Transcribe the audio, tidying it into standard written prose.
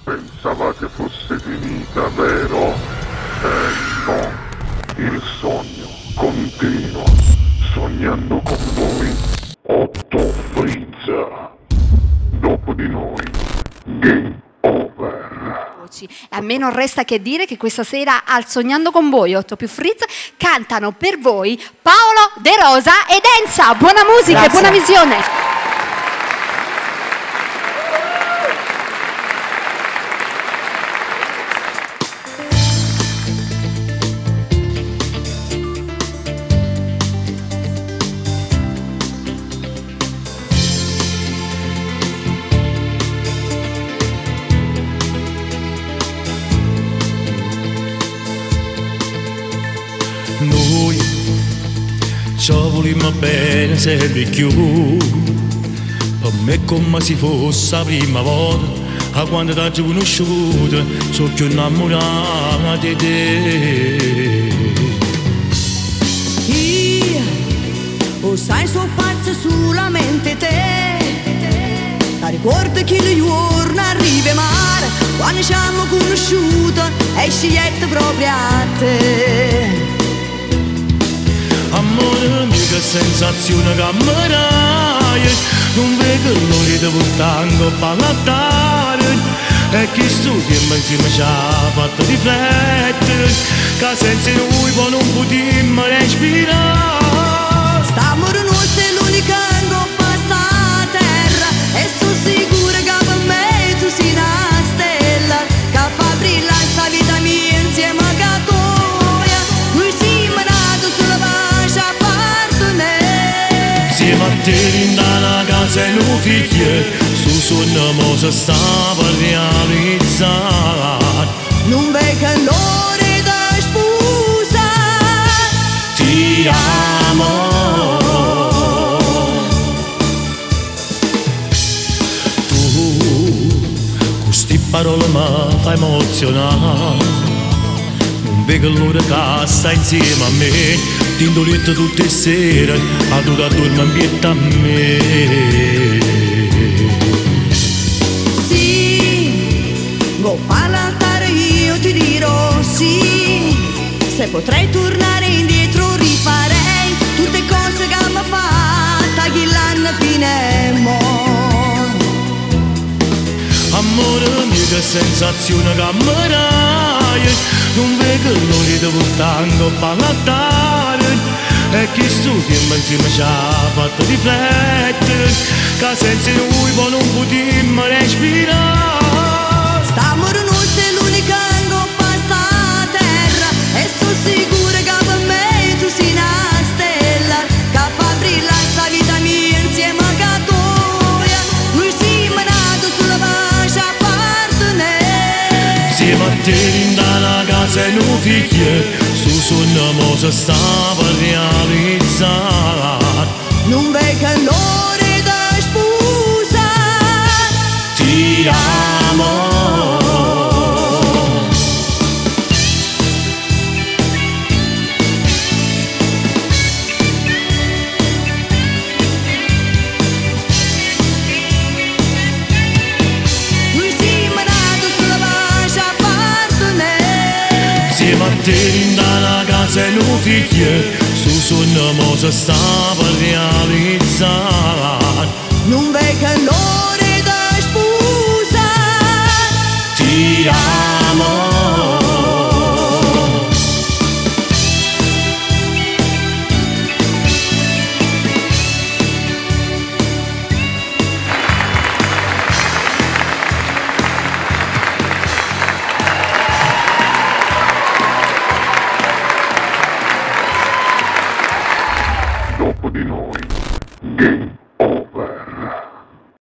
Pensavate fosse finita, vero? No. Il sogno continua. Sognando con voi, Otto Frizza. Dopo di noi, game over. A me non resta che dire che questa sera al Sognando con voi, Otto più Frizza, cantano per voi Paolo De Rosa ed Enza. Buona musica e buona visione. Noi ci volimmo bene sempre più. Per me come se fosse la prima volta, a quando ti ho conosciuto, sono più innamorato di te. Io, o sai, sono pazza solamente te. Ti ricordi che il giorno arriva mare, quando ci siamo conosciuti e scegliete proprio a te. Amore mio, che sensazione che mi dai, non vedo l'ora di portare in coppa a lattare. E che sto tempo insieme ci ha fatto riflettere, che senza noi poi non potremmo respirare. St'amore nostro è l'unica in coppa sta terra, e sono sicura che per me tu sei una stella, che fa brillare sta vita mia insieme a tua. Noi siamo nati sulla pace a parte me. Insieme a te in una casa e un figlio, su sogno mo si sta per realizzare. Non vedo l'ora di sposare. Ti amo. Queste parole mi fai emozionare. Non vedo l'ora che stai insieme a me, ti indoletta tutte le sere, a tu da dormire in pietà a me. Sì, go all'altare io ti dirò sì. Se potrei tornare indietro rifarei tutte cose che mi ha fatta che l'anno finemmo. Amore mio, che sensazione che mi dai, non vedo l'ora di portare in coppa a lattare. E che sto tempo insieme ci ha fatto riflettere, che senza noi poi non potremmo respirare. St'amore nostro è l'unica in coppa sta terra, e sono sicura che per me tu sei una stella, che fa brillare sta vita mia insieme a tua. Noi siamo nati sulla pace a parte me. Insieme a te in una casa e un figlio, su sogno mo si sta per realizzare. Non vedo l'ora di sposare. Ti amo. Noi siamo nati sulla pace a parte me. Insieme a te in una casa e un figlio, su sogno mo si sta per realizzare. Non vedo l'ora di sposare. Ti amo.